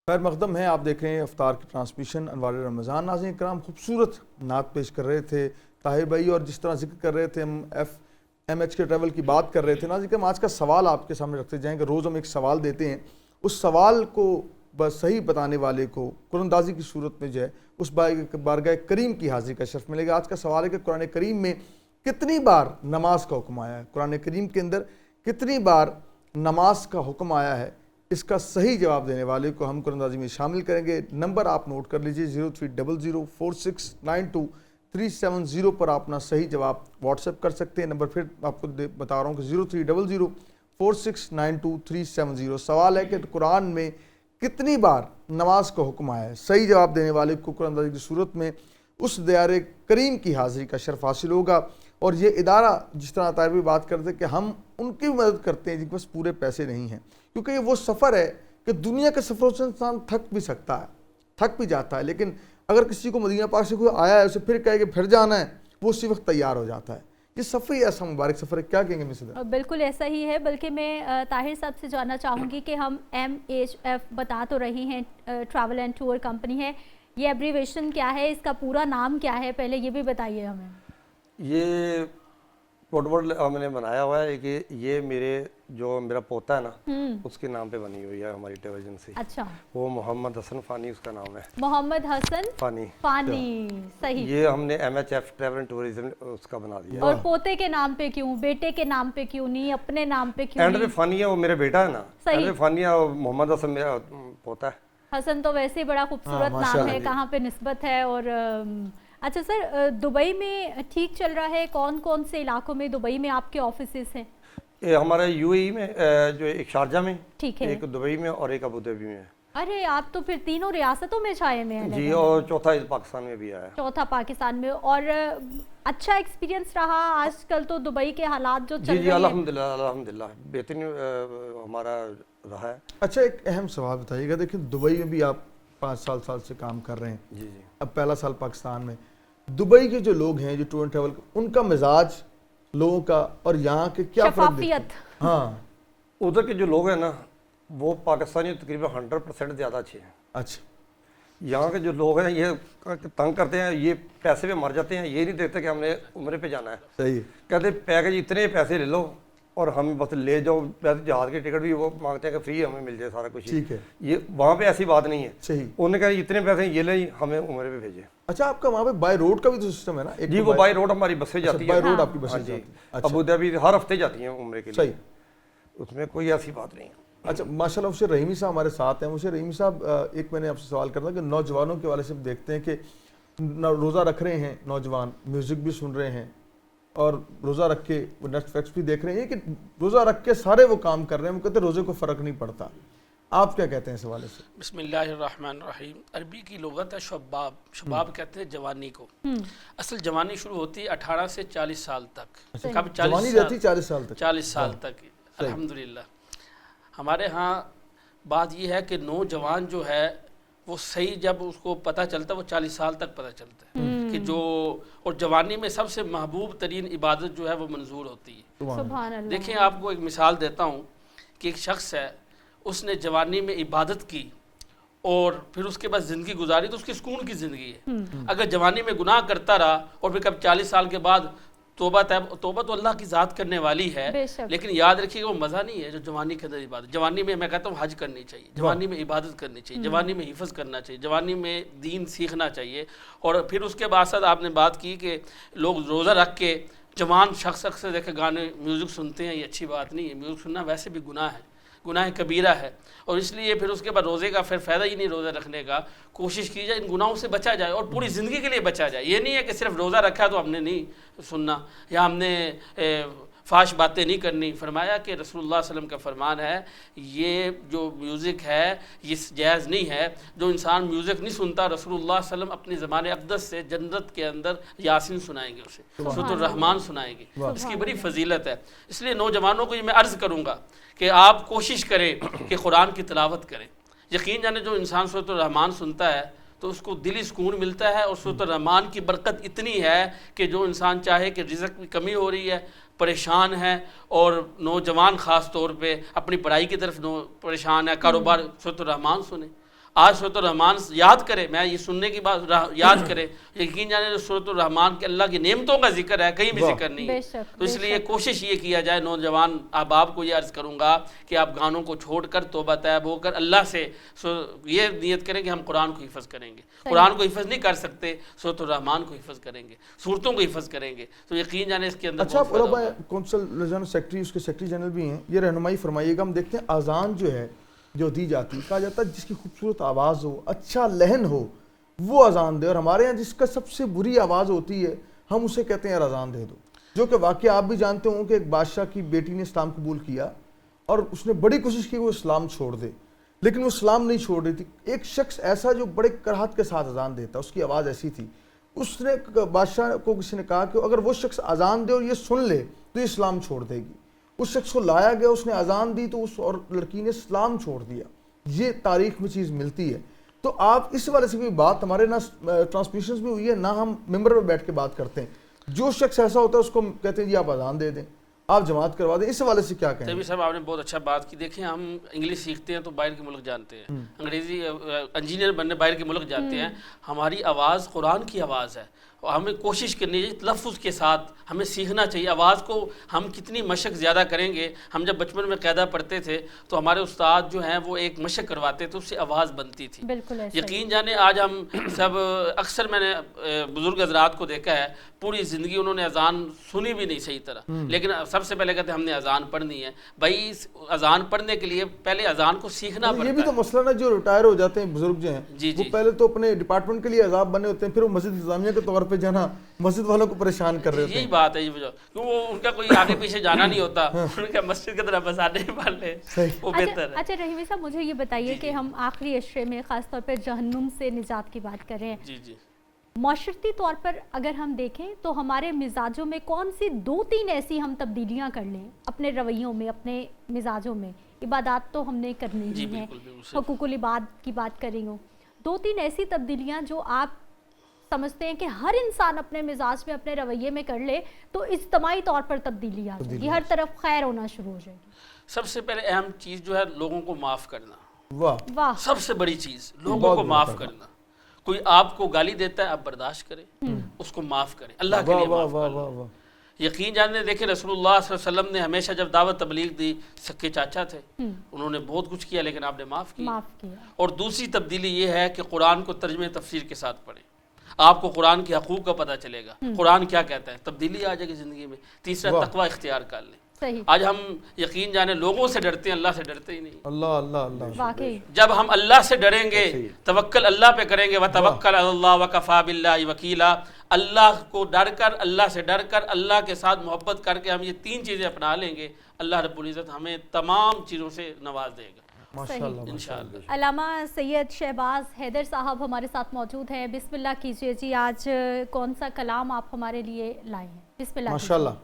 خیر مقدم ہے، آپ دیکھ رہے ہیں افطار کی ٹرانسمیشن انوار رمضان۔ ناظرین کرام، خوبصورت نعت پیش کر رہے تھے طاہر بھائی، اور جس طرح ذکر کر رہے تھے ہم FMH کے ٹریول کی بات کر رہے تھے۔ ناظرین کرام، آج کا سوال آپ کے سامنے رکھتے جائیں کہ روز ہم ایک سوال دیتے ہیں، اس سوال کو بس صحیح بتانے والے کو قرآن اندازی کی صورت میں جو ہے اس بارگاہ کریم کی حاضری کا شرف ملے گا۔ آج کا سوال ہے کہ قرآن کریم میں کتنی بار نماز کا حکم آیا ہے؟ قرآن کریم کے اندر کتنی بار نماز کا حکم آیا ہے؟ اس کا صحیح جواب دینے والے کو ہم قرآن اندازی میں شامل کریں گے۔ نمبر آپ نوٹ کر لیجئے 03004692 پر آپ اپنا صحیح جواب واٹس ایپ کر سکتے ہیں۔ نمبر پھر آپ کو بتا رہا ہوں کہ 03004692 سوال ہے کہ قرآن میں کتنی بار نماز کا حکم آیا ہے؟ صحیح جواب دینے والے کو قرآن اندازی کی صورت میں اس دیار کریم کی حاضری کا شرف حاصل ہوگا۔ اور یہ ادارہ جس طرح طاہر بھی بات کرتے ہیں کہ ہم ان کی مدد کرتے ہیں جن کے پاس پورے پیسے نہیں ہیں، کیونکہ یہ وہ سفر ہے کہ دنیا کے سفروں سے انسان تھک بھی سکتا ہے، تھک بھی جاتا ہے، لیکن اگر کسی کو مدینہ پاک سے کوئی آیا ہے اسے پھر کہے کہ پھر جانا ہے، وہ اسی وقت تیار ہو جاتا ہے۔ یہ سفر ہی ایسا مبارک سفر ہے، کیا کہیں گے مسز؟ بالکل ایسا ہی ہے، بلکہ میں طاہر صاحب سے جاننا چاہوں گی کہ ہم MHF بتا تو رہی ہیں، ٹریول اینڈ ٹور کمپنی ہے، یہ ایبریویشن کیا ہے، اس کا پورا نام کیا ہے؟ پہلے یہ بھی بتائیے ہمیں۔ یہ پورٹبل ہم نے بنایا ہوا ہے کہ یہ میرا پوتا ہے نا، اس کے نام پہ بنی ہوئی ہے ہماری ٹریول ایجنسی۔ اچھا، وہ محمد حسن فانی اس کا نام ہے۔ محمد حسن فانی، صحیح۔ یہ ہم نے MHF ٹریول اینڈ ٹورزم اس کا بنا دیا۔ اور پوتے کے نام پہ کیوں؟ بیٹے کے نام پہ کیوں نہیں؟ اپنے نام پہ کیوں نہیں؟ فانی ہے، وہ میرا بیٹا ہے نا۔ فانی ہے، محمد حسن میرا پوتا ہے۔ حسن تو ویسے ہی بڑا خوبصورت نام ہے، کہاں پہ نسبت ہے؟ اور اچھا سر، دبئی میں ٹھیک چل رہا ہے؟ کون کون سے علاقوں میں دبئی میں آپ کے آفیسز ہیں؟ ہمارے UAE میں جو ایک شارجہ میں، ٹھیک ہے، ایک دبئی میں اور ایک ابوظہبی میں۔ ارے آپ تو پھر تینوں ریاستوں میں چھائے ہوئے ہیں جی، اور چوتھا پاکستان میں بھی آیا ہے۔ چوتھا پاکستان میں۔ اور اچھا ایکسپیرینس رہا؟ آج کل تو دبئی کے حالات جو چل رہے ہیں۔ جی الحمدللہ بہترین ہمارا رہا ہے۔ اچھا، ایک اہم سوال بتائیے گا، دیکھیں دبئی میں بھی آپ 5 سال سے کام کر رہے ہیں، جی اب پہلا سال پاکستان میں۔ دبئی کے جو لوگ ہیں جو ٹور اینڈ ٹریول، ان کا مزاج لوگوں کا اور یہاں کے کیا فرق دیکھتے ہیں؟ ہاں، ادھر کے جو لوگ ہیں نا وہ پاکستانی تقریباً 100% زیادہ اچھے ہیں۔ اچھا، یہاں کے جو لوگ ہیں یہ تنگ کرتے ہیں، یہ پیسے پہ مر جاتے ہیں، یہ نہیں دیکھتے کہ ہم نے عمرے پہ جانا ہے۔ صحیح، کہتے پیکج اتنے پیسے لے لو اور ہمیں بس لے جاؤ، جہاز کی ٹکٹ بھی وہ مانگتے ہیں کہ فری ہمیں مل جائے سارا کچھ۔ ٹھیک ہے، یہ وہاں پہ ایسی بات نہیں ہے۔ صحیح، انہوں نے کہا اتنے پیسے یہ لیں، ہمیں عمرے پہ بھیجیں۔ اچھا، آپ کا وہاں پہ بائی روڈ کا بھی تو سسٹم ہے نا؟ جی، وہ بائی روڈ ہماری بسیں جاتی ہیں۔ بائی روڈ آپ کی بسیں جاتی ہیں؟ ابوظہبی ہر ہفتے جاتی ہیں عمرے کے لیے۔ صحیح، اس میں کوئی ایسی بات نہیں ہے۔ اچھا، ماشاءاللہ مجھے رحیمی صاحب ہمارے ساتھ ہیں۔ مجھے رحیمی صاحب، ایک میں نے آپ سے سوال کرنا کہ نوجوانوں کے والے سے دیکھتے ہیں کہ روزہ رکھ رہے ہیں نوجوان، میوزک بھی سن رہے ہیں اور روزہ رکھ کے وہ نیٹ فلکس بھی دیکھ رہے ہیں، کہ روزہ رکھ کے سارے وہ کام کر رہے ہیں، وہ کہتے ہیں روزے کو فرق نہیں پڑتا۔ آپ کیا کہتے ہیں اس حوالے سے؟ بسم اللہ الرحمن الرحیم۔ عربی کی لغت ہے شباب، شباب کہتے ہیں جوانی کو۔ اصل جوانی شروع ہوتی ہے 18 سے 40 سال تک۔ کب 40 سال تک؟ 40 سال تک، الحمدللہ۔ ہمارے ہاں بات یہ ہے کہ نوجوان جو ہے وہ صحیح جب اس کو پتہ چلتا ہے وہ 40 سال تک پتہ چلتا ہے کہ جو، اور جوانی میں سب سے محبوب ترین عبادت جو ہے وہ منظور ہوتی ہے۔ سبحان اللہ۔ دیکھیں آپ کو ایک مثال دیتا ہوں کہ ایک شخص ہے، اس نے جوانی میں عبادت کی اور پھر اس کے بعد زندگی گزاری تو اس کی سکون کی زندگی ہے۔ اگر جوانی میں گناہ کرتا رہا اور پھر کب 40 سال کے بعد توبہ تو اللہ کی ذات کرنے والی ہے، لیکن یاد رکھیے کہ وہ مزہ نہیں ہے جو جوانی کے اندر عبادت۔ جوانی میں میں کہتا ہوں حج کرنی چاہیے، جوانی میں عبادت کرنی چاہیے، جوانی میں حفظ کرنا چاہیے، جوانی میں دین سیکھنا چاہیے۔ اور پھر اس کے بعد آپ نے بات کی کہ لوگ روزہ رکھ کے جوان شخص اکثر دیکھے گانے میوزک سنتے ہیں، یہ اچھی بات نہیں ہے۔ میوزک سننا ویسے بھی گناہ ہے، گناہ کبیرہ ہے، اور اس لیے پھر اس کے بعد روزے کا پھر فائدہ ہی نہیں روزہ رکھنے کا۔ کوشش کی جائے ان گناہوں سے بچا جائے اور پوری زندگی کے لیے بچا جائے۔ یہ نہیں ہے کہ صرف روزہ رکھا تو ہم نے نہیں سننا یا ہم نے فاش باتیں نہیں کرنی۔ فرمایا کہ رسول اللہ صلی اللہ علیہ وسلم کا فرمان ہے، یہ جو میوزک ہے یہ جائز نہیں ہے۔ جو انسان میوزک نہیں سنتا، رسول اللہ صلی اللہ علیہ وسلم اپنی زبان اقدس سے جنت کے اندر یاسین سنائیں گے، اسے سورۃ الرحمن سنائیں گے۔ اس کی بڑی فضیلت ہے۔ اس لیے نوجوانوں کو یہ میں عرض کروں گا کہ آپ کوشش کریں کہ قرآن کی تلاوت کریں۔ یقین جانے جو انسان سورۃ الرحمن سنتا ہے تو اس کو دلی سکون ملتا ہے، اور سورۃ الرحمن کی برکت اتنی ہے کہ جو انسان چاہے کہ رزق کی کمی ہو رہی ہے، پریشان ہے، اور نوجوان خاص طور پہ اپنی پڑھائی کی طرف پریشان ہے، کاروبار، سورۃ الرحمن سنیں۔ آج سورۃ الرحمان یاد کرے, میں یہ سننے کی بات یاد کرے, یقین جانے سورۃ الرحمان کے اللہ کی نعمتوں کا ذکر ہے, کہیں بھی ذکر نہیں ہے. تو اس لیے کوشش یہ کیا جائے, نوجوان احباب کو یہ عرض کروں گا کہ آپ گانوں کو چھوڑ کر توبہ طیب ہو کر اللہ سے یہ نیت کریں کہ ہم قرآن کو حفظ کریں گے. قرآن کو حفظ نہیں کر سکتے, سورۃ الرحمان کو حفظ کریں گے, صورتوں کو حفظ کریں گے, تو یقین جانے اس کے اندر. اچھا بھائی, کونسل رضوان سیکٹری, اس کے سیکٹری جنرل بھی ہیں, یہ رہنمائی فرمائیے گا. ہم دیکھتے ہیں اذان جو ہے جو دی جاتی, کہا جاتا ہے جس کی خوبصورت آواز ہو, اچھا لحن ہو, وہ اذان دے, اور ہمارے یہاں جس کا سب سے بری آواز ہوتی ہے ہم اسے کہتے ہیں یار اذان دے دو. جو کہ واقعہ آپ بھی جانتے ہوں کہ ایک بادشاہ کی بیٹی نے اسلام قبول کیا اور اس نے بڑی کوشش کی وہ اسلام چھوڑ دے, لیکن وہ اسلام نہیں چھوڑ رہی تھی. ایک شخص ایسا جو بڑے کراہت کے ساتھ اذان دیتا, اس کی آواز ایسی تھی, اس نے بادشاہ کو کسی نے کہا کہ اگر وہ شخص اذان دے اور یہ سن لے تو یہ اسلام چھوڑ دے گی. اس شخص کو لایا گیا, اس نے اذان دی تو اس اور لڑکی نے اسلام چھوڑ دیا. یہ تاریخ میں چیز ملتی ہے. تو آپ اس والے سے کوئی بات, ہمارے نہ ٹرانسمیشنز بھی ہوئی ہے, نہ ہم ممبر پہ بیٹھ کے بات کرتے ہیں. جو شخص ایسا ہوتا ہے اس کو کہتے ہیں جی آپ اذان دے دیں, آپ جماعت کروا دیں. اس حوالے سے کیا کہیں؟ طبی صاحب آپ نے بہت اچھا بات کی. دیکھیں ہم انگلش سیکھتے ہیں تو باہر کے ملک جانتے ہیں, انگریزی انجینئر بننے باہر کے ملک جاتے ہیں. ہماری آواز قرآن کی آواز ہے, ہمیں کوشش کرنی چاہیے تلفظ کے ساتھ, ہمیں سیکھنا چاہیے. آواز کو ہم کتنی مشق زیادہ کریں گے, ہم جب بچپن میں قاعدہ پڑھتے تھے تو ہمارے استاد جو ہیں وہ ایک مشق کرواتے تھے, اس سے آواز بنتی تھی. بالکل یقین جانے آج ہم سب, اکثر میں نے بزرگ حضرات کو دیکھا ہے پوری زندگی انہوں نے اذان سنی بھی نہیں صحیح طرح, لیکن سب سے پہلے کہتے ہیں ہم نے اذان پڑھنی ہے. بھائی اذان پڑھنے کے لیے پہلے اذان کو سیکھنا پڑتا ہے. یہ بھی تو مسئلہ نا, جو ریٹائر ہو جاتے ہیں بزرگ جو ہیں وہ پہلے تو اپنے ڈپارٹمنٹ کے لیے عذاب بنے ہوتے ہیں, پھر وہ مسجد انتظامیہ کے طور پہ جانا مسجد والوں کو پریشان کر رہے ہوتے ہیں. یہی بات ہے, یہ وجہ کیوں وہ ان کا کوئی آگے پیچھے جانا نہیں ہوتا, ان کا مسجد کی طرف بس آنے والے وہ بہتر ہے. اچھا رحیمی صاحب, مجھے یہ بتائیے کہ ہم آخری اشرے میں خاص طور پہ جہنم سے نجات کی بات کر رہے ہیں. جی جی, معاشرتی طور پر اگر ہم دیکھیں تو ہمارے مزاجوں میں کون سی 2-3 ایسی ہم تبدیلیاں کر لیں اپنے رویوں میں, اپنے مزاجوں میں؟ عبادات تو ہم نے کرنی ہی ہیں, حقوق العباد کی بات کریں ہو, 2-3 ایسی تبدیلیاں جو آپ سمجھتے ہیں کہ ہر انسان اپنے مزاج میں, اپنے رویے میں کر لے تو اجتماعی طور پر تبدیلی آ جائے گی, ہر طرف خیر ہونا شروع ہو جائے گی. سب سے پہلے اہم چیز جو ہے لوگوں کو معاف کرنا. واہ, سب سے بڑی چیز لوگوں کو معاف کرنا. کوئی آپ کو گالی دیتا ہے آپ برداشت کریں, اس کو معاف کریں, اللہ کے لیے معاف کریں. یقین جاننے دیکھیں رسول اللہ صلی اللہ علیہ وسلم نے ہمیشہ جب دعوت تبلیغ دی, سکے چاچا تھے, انہوں نے بہت کچھ کیا لیکن آپ نے معاف کیا. اور دوسری تبدیلی یہ ہے کہ قرآن کو ترجمہ تفسیر کے ساتھ پڑھیں, آپ کو قرآن کے حقوق کا پتہ چلے گا, قرآن کیا کہتا ہے, تبدیلی آ جائے گی زندگی میں. تیسرا تقوی اختیار کر لیں. آج ہم یقین جانے لوگوں سے ڈرتے ہیں, اللہ سے ڈرتے ہی نہیں. اللہ اللہ اللہ, واقعی جب ہم اللہ سے ڈریں گے, توکل اللہ پہ کریں گے, وتوکل علی اللہ وکفی باللہ وکیلا, اللہ کو ڈر کر, اللہ سے ڈر کر, اللہ کے ساتھ محبت کر کے ہم یہ 3 چیزیں اپنا لیں گے, اللہ رب العزت ہمیں تمام چیزوں سے نواز دے گا انشاءاللہ. علامہ سید شہباز حیدر صاحب ہمارے ساتھ موجود ہیں. بسم اللہ کیجئے جی, آج کون سا کلام آپ ہمارے لیے لائے ہیں؟ بسم اللہ. ماشاءاللہ.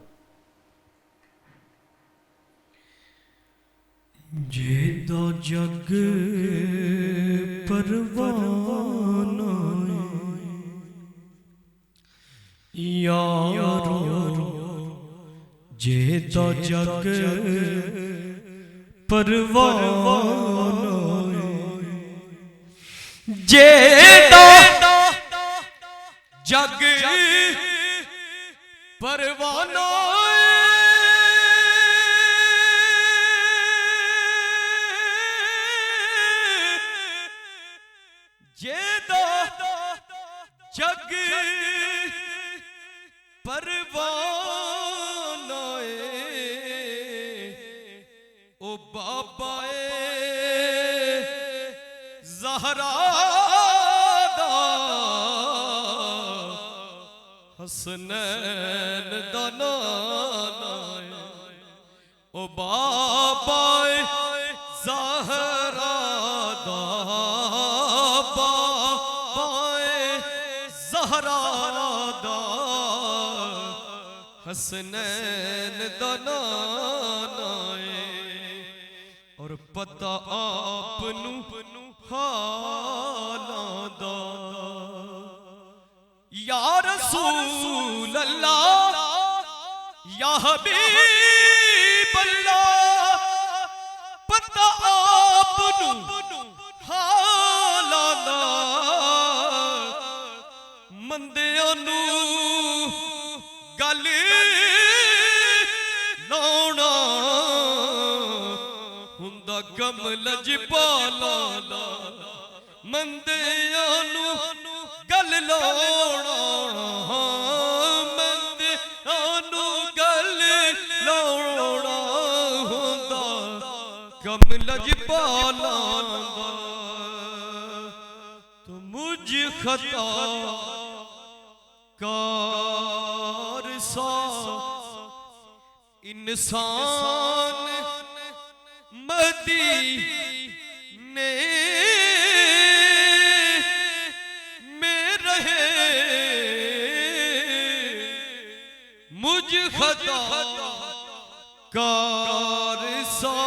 جے دو جگ پروانہ یارو, جے دو جگ پروانہ, جے دو جگ پروانہ, جگ پروانہ, او بابا زہرا دا حسنین دا نانا, او بابا زہرا دا حسنین دا نانا, اور پتہ آپ نو حالاں دا. یا رسول اللہ یا حبیب اللہ, پتہ آپ نو حالاں کملج پالا مندیاں نو گل لاؤنا مندیاں نو گل لاؤنا ہوندا کملج پالا تو مجھ خطا کار سا انسان مدینے میں رہے مجھ خطا کار سا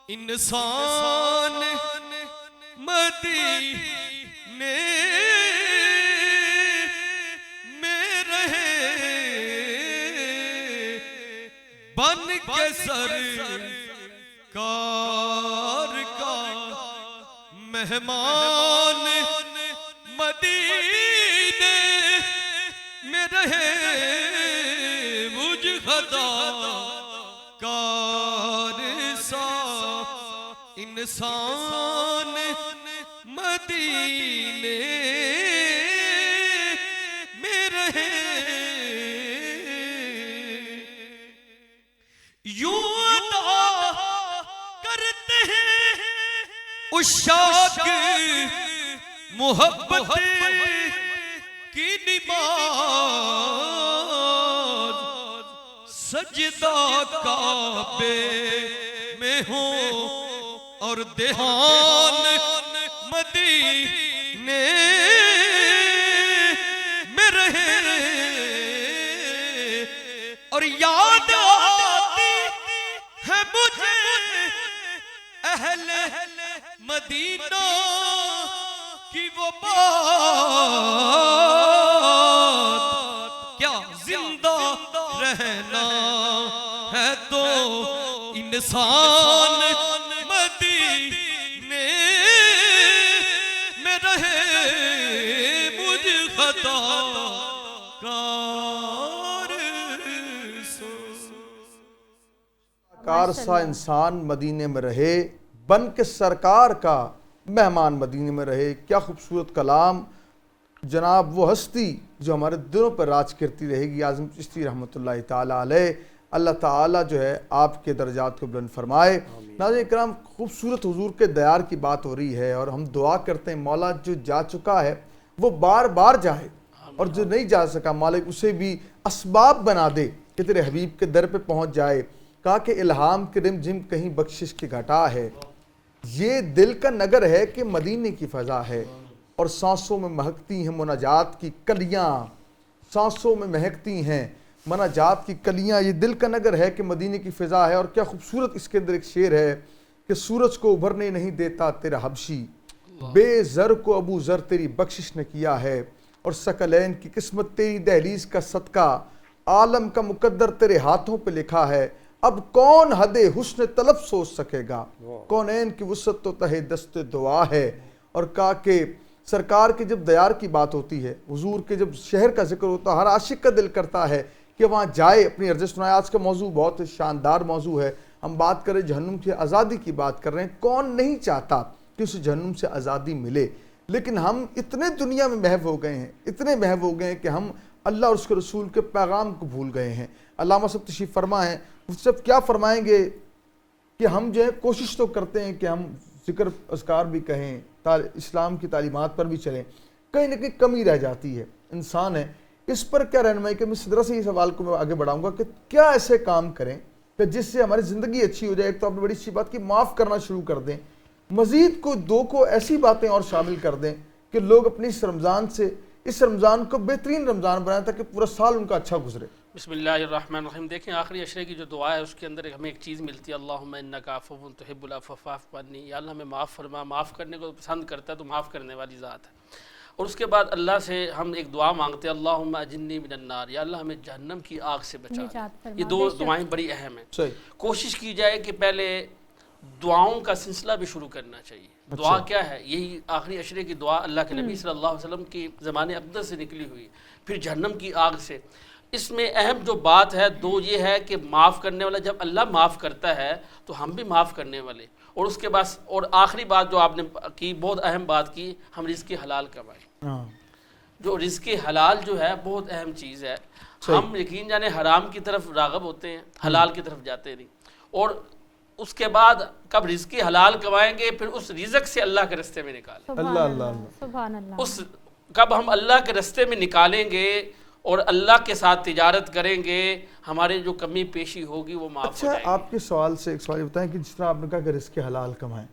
انسان مدینے بن کے سرکار کا مہمان مدینے میں رہے مجھ خطا کار سا انسان مدینے میں رہے یوں ادا کرتے ہیں عشاق محبت کی نماز سجدہ کعبے میں ہو اور دھیان مدینے میں رہے اور یاد ہے مجھے اہل مدینہ کی وہ بات کیا زندہ رہنا ہے تو انسان مدینے میں رہے مجھ خطا کار سا انسان مدینے میں رہے بن کے سرکار کا مہمان مدینے میں رہے. کیا خوبصورت کلام. جناب وہ ہستی جو ہمارے دلوں پر راج کرتی رہے گی اعظم چشتی رحمۃ اللہ تعالیٰ علیہ. اللہ تعالیٰ جو ہے آپ کے درجات کو بلند فرمائے. ناظرین کرام خوبصورت حضور کے دیار کی بات ہو رہی ہے اور ہم دعا کرتے ہیں مولا جو جا چکا ہے وہ بار بار جائے اور جو نہیں جا سکا مالک اسے بھی اسباب بنا دے کہ تیرے حبیب کے در پہ پہنچ جائے. کہا کہ الہام کے رم جم کہیں بخشش کی گھٹا ہے. یہ دل کا نگر ہے کہ مدینے کی فضا ہے اور سانسوں میں مہکتی ہیں مناجات کی کلیاں. سانسوں میں مہکتی ہیں مناجات کی کلیاں. یہ دل کا نگر ہے کہ مدینے کی فضا ہے. اور کیا خوبصورت اس کے اندر ایک شعر ہے کہ سورج کو ابھرنے نہیں دیتا تیرا حبشی, بے زر کو ابو زر تیری بخشش نے کیا ہے, اور ثقلین کی قسمت تیری دہلیز کا صدقہ, عالم کا مقدر تیرے ہاتھوں پہ لکھا ہے. اب کون حد حسن طلب سوچ سکے گا, کونین کی وسعت تو تہ دست دعا ہے. اور کہا کہ سرکار کے جب دیار کی بات ہوتی ہے, حضور کے جب شہر کا ذکر ہوتا ہے, ہر عاشق کا دل کرتا ہے کہ وہاں جائے, اپنی عرض سنائے. آج کا موضوع بہت شاندار موضوع ہے. ہم بات کریں جہنم کی آزادی کی بات کر رہے ہیں. کون نہیں چاہتا کہ اسے جہنم سے آزادی ملے, لیکن ہم اتنے دنیا میں محو ہو گئے ہیں, اتنے محو ہو گئے ہیں کہ ہم اللہ اور اس کے رسول کے پیغام کو بھول گئے ہیں. علامہ صاحب تشریف فرما ہیں, مفتی صاحب کیا فرمائیں گے کہ ہم جو ہے کوشش تو کرتے ہیں کہ ہم ذکر اذکار بھی کہیں, اسلام کی تعلیمات پر بھی چلیں, کہیں نہ کہیں کمی رہ جاتی ہے. انسان ہے, اس پر کیا رہنمائی کہ میں صدرہ سے یہ سوال کو میں آگے بڑھاؤں گا کہ کیا ایسے کام کریں کہ جس سے ہماری زندگی اچھی ہو جائے. ایک تو آپ نے بڑی اچھی بات کی, معاف کرنا شروع کر دیں, مزید کو ایسی باتیں اور شامل کر دیں کہ لوگ اپنی اس رمضان کو بہترین رمضان بنائیں تاکہ پورا سال ان کا اچھا گزرے. بسم اللہ الرحمن الرحیم. دیکھیں آخری عشرے کی جو دعا ہے اس کے اندر ہمیں ایک چیز ملتی ہے, اللہم انک عفو تحب العفو فاعف عنی. یا اللہ ہمیں معاف فرما, معاف کرنے کو پسند کرتا ہے تو معاف کرنے والی ذات ہے. اور اس کے بعد اللہ سے ہم ایک دعا مانگتے ہیں, اللہم اجنی من النار, یا اللہ ہمیں جہنم کی آگ سے بچا. یہ دو دعائیں بڑی اہم ہیں. کوشش کی جائے کہ پہلے دعاؤں کا سلسلہ بھی شروع کرنا چاہیے. دعا کیا ہے؟ یہی آخری عشرے کی دعا اللہ کے نبی صلی اللہ علیہ وسلم کی زمان اقدس سے نکلی ہوئی, پھر جہنم کی آگ سے. اس میں اہم جو بات ہے دو یہ ہے کہ معاف کرنے والا، جب اللہ معاف کرتا ہے تو ہم بھی معاف کرنے والے، اور اس کے بعد اور آخری بات جو آپ نے کی، بہت اہم بات کی، ہم رزق حلال کمائیں۔ ہاں جو رزق حلال جو ہے بہت اہم چیز ہے، ہم یقین جانے حرام کی طرف راغب ہوتے ہیں، حلال کی طرف جاتے نہیں، اور اس کے بعد کب رزق حلال کمائیں گے پھر اس رزق سے اللہ کے رستے میں نکالیں، سبحان اللہ اللہ اللہ۔ سبحان اللہ۔ اس کب ہم اللہ کے رستے میں نکالیں گے اور اللہ کے ساتھ تجارت کریں گے، ہمارے جو کمی پیشی ہوگی وہ معاف ہو اچھا جائے گی۔ آپ کے سوال سے ایک سوال یہ بتائیں کہ جس طرح آپ نے کہا کہ رزق حلال کمائیں،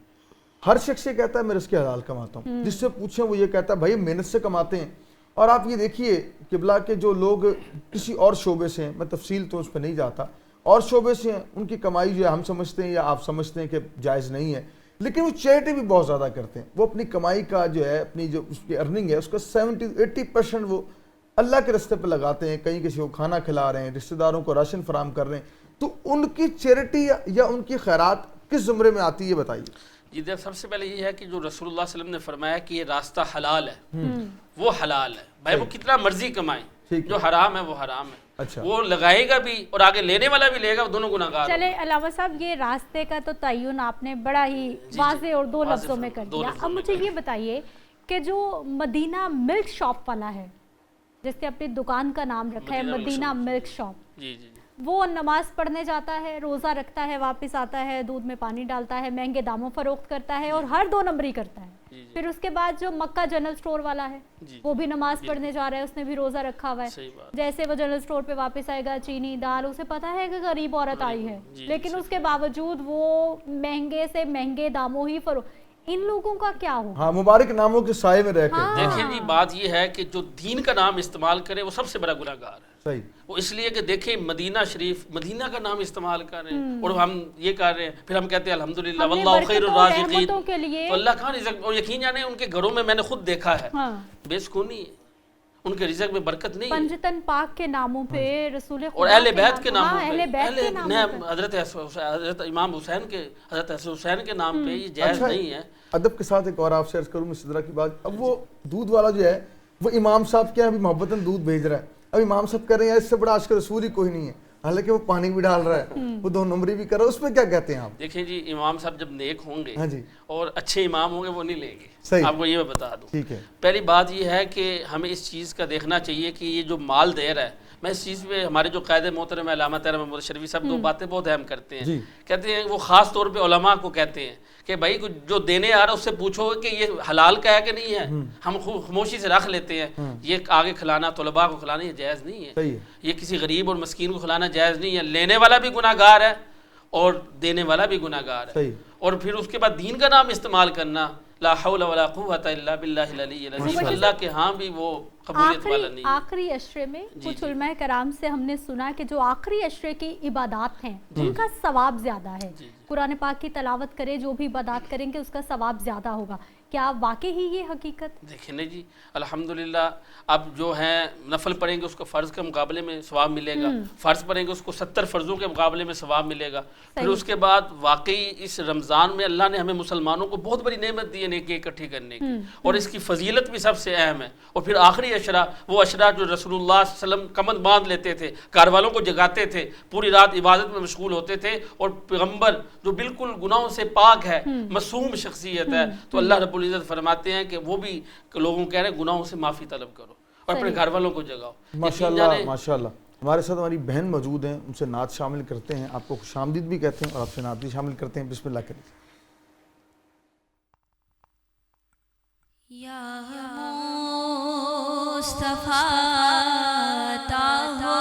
ہر شخص یہ کہتا ہے میں رزق حلال کماتا ہوں، جس سے پوچھیں وہ یہ کہتا ہے بھائی محنت سے کماتے ہیں، اور آپ یہ دیکھیے قبلہ کے جو لوگ کسی اور شعبے سے ہیں، میں تفصیل تو اس پہ نہیں جاتا، اور شعبے سے ہیں، ان کی کمائی جو ہے ہم سمجھتے ہیں یا آپ سمجھتے ہیں کہ جائز نہیں ہے، لیکن وہ چیریٹی بھی بہت زیادہ کرتے ہیں، وہ اپنی کمائی کا جو ہے اپنی جو اس کی ارننگ ہے اس کا 70-80% وہ اللہ کے رستے پہ لگاتے ہیں، کہیں کسی کو کھانا کھلا رہے ہیں، رشتہ داروں کو راشن فراہم کر رہے ہیں، تو ان کی چیریٹی یا ان کی خیرات کس زمرے میں آتی ہے یہ بتائیے۔ جی دیکھ، سب سے پہلے یہ ہے کہ جو رسول اللہ صلی اللہ علیہ وسلم نے فرمایا کہ یہ راستہ حلال ہے وہ حلال ہے، بھائی وہ کتنا مرضی کمائیں، ٹھیک ہے۔ جو حرام ہے وہ حرام ہے، اچھا وہ لگائے گا بھی اور آگے لینے والا بھی لے گا، وہ دونوں گناہگار ہیں۔ چلے علامہ صاحب، یہ راستے کا تو تعین آپ نے بڑا ہی واضح اور دو لفظوں میں کر دیا۔ اب مجھے یہ بتائیے کہ جو مدینہ ملک شاپ والا ہے، جس نے اپنی دکان کا نام رکھا ہے مدینہ ملک شاپ، جی جی جی، وہ نماز پڑھنے جاتا ہے، روزہ رکھتا ہے، واپس آتا ہے، دودھ میں پانی ڈالتا ہے، مہنگے داموں فروخت کرتا ہے اور ہر 2 نمبری کرتا ہے۔ پھر اس کے بعد جو مکہ جنرل سٹور والا ہے وہ بھی نماز پڑھنے جا رہا ہے، اس نے بھی روزہ رکھا ہوا ہے، صحیح بات۔ جیسے وہ جنرل سٹور پہ واپس آئے گا، چینی دال، اسے پتا ہے کہ غریب عورت آئی ہے، لیکن اس کے باوجود وہ مہنگے سے مہنگے داموں ہی فروخت، ان لوگوں کا کیا ہو؟ ہاں مبارک ناموں کے سائے میں رہ کے دیکھیں جی، بات یہ ہے کہ جو دین کا نام استعمال کرے وہ سب سے بڑا گناہگار ہے، صحیح، وہ اس لیے کہ دیکھیں مدینہ شریف، مدینہ کا نام استعمال کر رہے ہیں اور ہم یہ کر رہے ہیں، پھر ہم کہتے ہیں الحمدللہ ہم نے واللہ خیر برکتوں اور الرازقین، رحمتوں کے لیے، تو اللہ کہاں رزق، اور یقین جانے ان کے گھروں میں نے خود دیکھا ہے ہاں، بے سکونی ہے، ان کے رزق میں برکت نہیں ہے، پنجتن پاک کے ناموں پہ، رسول خدا اور اہل بیت کے ناموں اہل پہ، بیت کے ناموں پہ، حضرت امام حسین کے، حضرت حسین کے نام پہ، یہ جائز نہیں ہے۔ ادب کے ساتھ ایک اور آپ سے عرض کروں اس طرح کی بات، اب وہ دودھ والا جو ہے وہ امام صاحب کیا ابھی محبتاً دودھ بھیج رہا ہے، اب امام صاحب کہہ رہے ہیں اس سے بڑا عاشق رسول ہی کوئی نہیں ہے، حالانکہ وہ پانی بھی ڈال رہا ہے، وہ 2 نمبری بھی کر رہا ہے، اس پہ کیا کہتے ہیں آپ؟ دیکھیں جی، امام صاحب جب نیک ہوں گے ہاں جی، اور اچھے امام ہوں گے وہ نہیں لیں گے، صحیح، آپ کو یہ میں بتا دوں۔ ٹھیک ہے، پہلی بات یہ ہے کہ ہمیں اس چیز کا دیکھنا چاہیے کہ یہ جو مال دے رہا ہے، میں اس چیز پہ ہمارے جو قائد محترم علامہ طاہر محمد شرفی صاحب 2 باتیں بہت اہم کرتے ہیں، کہتے ہیں وہ خاص طور پہ علماء کو کہتے ہیں کہ بھائی جو دینے آ رہا ہے اس سے پوچھو کہ یہ حلال کا ہے کہ نہیں ہے، ہم خاموشی سے رکھ لیتے ہیں، یہ آگے کھلانا، طلباء کو کھلانا یہ جائز نہیں ہے، یہ کسی غریب اور مسکین کو کھلانا جائز نہیں ہے، لینے والا بھی گناہ گار ہے اور دینے والا بھی گناہ گار ہے، اور پھر اس کے بعد دین کا نام استعمال کرنا، لا حول ولا قوت الا باللہ العلی العظیم، اللہ کے ہاں بھی وہ قبولیت والا نہیں ہے۔ آخری عشرے میں کچھ علماء کرام سے ہم نے سنا کہ جو آخری عشرے کی عبادات ہیں جن کا ثواب زیادہ ہے، قرآن پاک کی تلاوت کرے، جو بھی عبادات کریں گے اس کا ثواب زیادہ ہوگا، کیا واقعی ہی یہ حقیقت؟ دیکھیں نا جی، الحمدللہ اب جو ہیں نفل پڑھیں گے اس کو فرض کے مقابلے میں ثواب ملے گا، فرض پڑھیں گے اس کو 70 فرضوں کے مقابلے میں ثواب ملے گا، پھر اس کے بعد واقعی اس رمضان میں اللہ نے ہمیں مسلمانوں کو بہت بڑی نعمت دی ہے نیکی اکٹھی کرنے کی، اور اس کی فضیلت بھی سب سے اہم ہے، اور پھر آخری عشرہ، وہ عشرہ جو رسول اللہ صلی اللہ علیہ وسلم کمر باندھ لیتے تھے، گھر والوں کو جگاتے تھے، پوری رات عبادت میں مشغول ہوتے تھے، اور پیغمبر جو بالکل گناہوں سے پاک ہے، معصوم شخصیت ہے، تو اللہ رب العزت فرماتے ہیں کہ وہ بھی لوگوں کہہ رہے ہیں گناہوں سے معافی طلب کرو اور اپنے گھر والوں کو جگاؤ۔ ماشاءاللہ ماشاءاللہ۔ ہمارے ساتھ ہماری بہن موجود ہیں، ان سے نعت شامل کرتے ہیں، آپ کو خوش آمدید بھی کہتے ہیں اور آپ سے نعت بھی شامل کرتے ہیں، بسم اللہ کریے۔ یا مصطفیٰ طاہا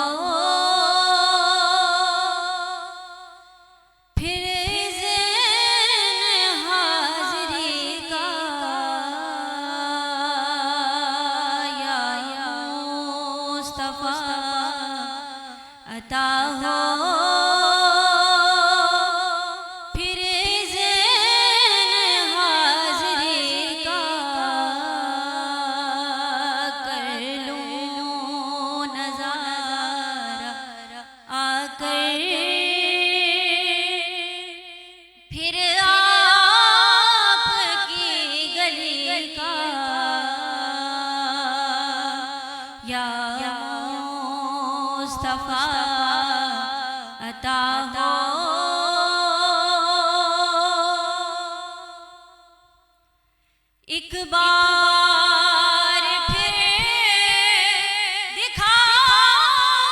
مصطفیٰ عطا ہو. ایک بار پھر دکھا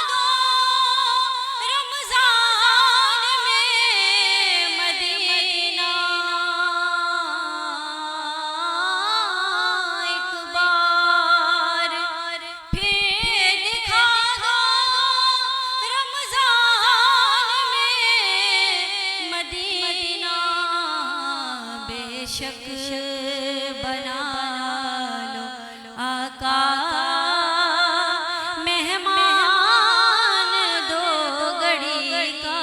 دو رمضان میں مدینہ. ایک بار پھر دکھا دو رمضان میں مدینہ. بے شک بنا لو آقا مہمان دو گھڑی کا.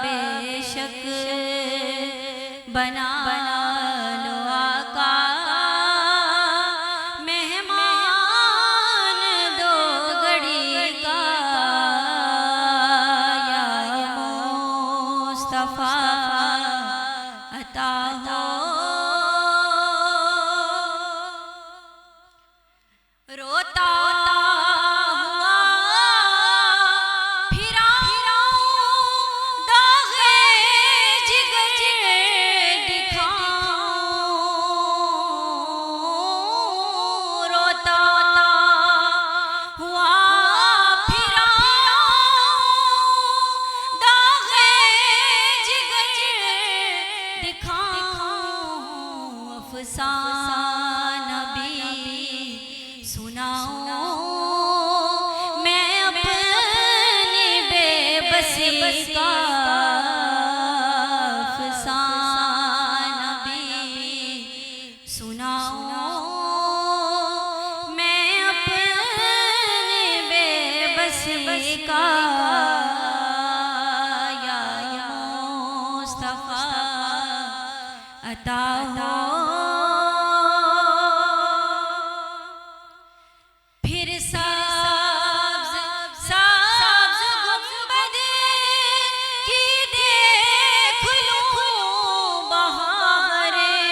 بے شک بنا لو آقا مہمان دو گھڑی کا. یا مصطفیٰ عطا ہو. روتا ہوا پھرا داغ جگر دکھاؤں. روتا ہوا پھرا داغ جگر دکھاؤں. افسانہ بھی سناؤں میں اپنی بے بسی کا. افسانہ بھی سناؤں میں اپنی بے بسی کا. یا مصطفیٰ عطا ہو. پھر سبز سبز گنبد کی دیکھ لوں بہاریں.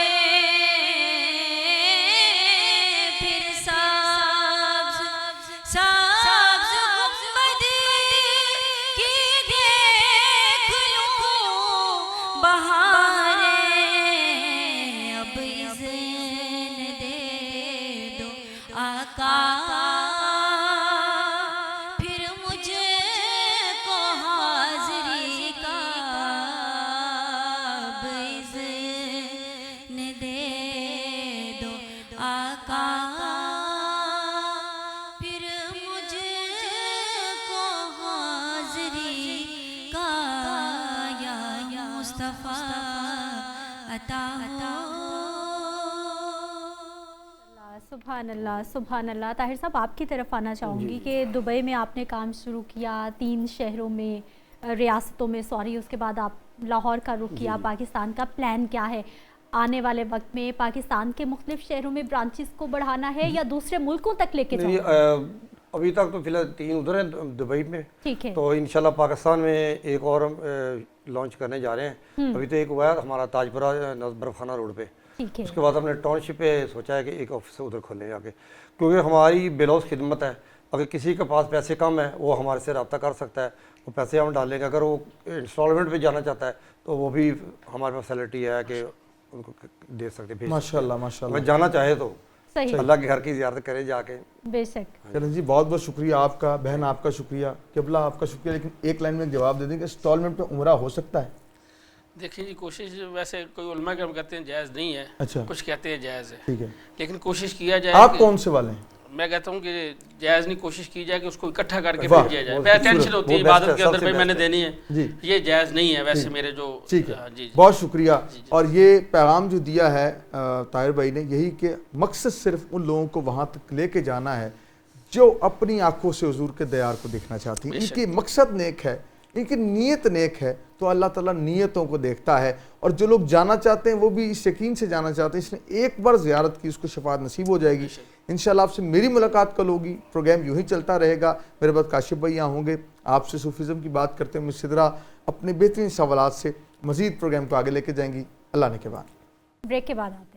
پھر سبز سبز گنبد کی دیکھ لوں بہاریں. اب اذن دے دو آقا پھر مجھ کو حاضری کا. اب اذن دے دو آقا پھر مجھ کو حاضری کا. یا مصطفیٰ عطا ہو. سبحان اللہ سبحان اللہ. طاہر صاحب آپ کی طرف آنا چاہوں گی کہ دبئی میں آپ نے کام شروع کیا 3 شہروں میں ریاستوں میں اس کے بعد آپ لاہور کا رخ کیا. پاکستان کا پلان کیا ہے آنے والے وقت میں؟ پاکستان کے مختلف شہروں میں برانچز کو بڑھانا ہے یا دوسرے ملکوں تک لے کے جانا؟ ابھی تک تو فی الحال 3 ادھر ہیں دبئی میں. ٹھیک ہے. تو انشاءاللہ پاکستان میں ایک اور لانچ کرنے جا رہے ہیں. ابھی تو ایک ہوا ہے ہمارا تاجپورہ برف خانہ روڈ پہ. اس کے بعد ہم نے ٹاؤن شپ پہ سوچا ہے کہ ایک آفس ادھر کھولیں آگے، کیونکہ ہماری بلوز خدمت ہے. اگر کسی کے پاس پیسے کم ہیں وہ ہمارے سے رابطہ کر سکتا ہے، وہ پیسے ہم ڈالیں گے. اگر وہ انسٹالمنٹ پہ جانا چاہتا ہے تو وہ بھی ہمارے پاس فیسلٹی ہے کہ ان کو دے سکتے ہیں. ماشاءاللہ ماشاءاللہ. اگر جانا چاہے تو صحیح. اللہ کے گھر کی زیارت کرے جا کے. بے شک. چلیں جی بہت بہت شکریہ آپ کا. بہن آپ کا شکریہ. قبلہ آپ کا شکریہ. لیکن ایک لائن میں جواب دے دیں کہ انسٹالمنٹ پہ عمرہ ہو سکتا ہے؟ دیکھیں جی کوشش ویسے کوئی علماء کرام کہتے ہیں جائز نہیں ہے. اچھا. کچھ کہتے ہیں جائز ہے. ٹھیک ہے. لیکن کوشش کیا جائے. آپ کون سے والے ہیں؟ میں کہتا ہوں کہ جائز نہیں، کوشش کی جائے کہ اس کو اکٹھا کر کے بھیج دیا جائے. پھر ٹینشن ہوتی ہے عبادت کے اندر بھائی میں نے دینی ہے. جی یہ جائز نہیں ہے ویسے میرے جو. ٹھیک ہے. جی بہت شکریہ. اور یہ پیغام جو دیا ہے طاہر بھائی نے، یہی کہ مقصد صرف ان لوگوں کو وہاں تک لے کے جانا ہے جو اپنی آنکھوں سے حضور کے دیار کو دیکھنا چاہتی ہیں. ان کی مقصد نیک ہے، ان کی نیت نیک ہے، تو اللہ تعالیٰ نیتوں کو دیکھتا ہے. اور جو لوگ جانا چاہتے ہیں وہ بھی اس یقین سے جانا چاہتے ہیں اس نے ایک بار زیارت کی اس کو شفاعت نصیب ہو جائے گی. انشاءاللہ آپ سے میری ملاقات کل ہوگی. پروگرام یوں ہی چلتا رہے گا. میرے بعد کاشف بھائی یہاں ہوں گے آپ سے صوفیزم کی بات کرتے ہیں. مس سدرا اپنے بہترین سوالات سے مزید پروگرام کو آگے لے کے جائیں گی. اللہ نے کے بعد بریک کے بعد آتے ہیں.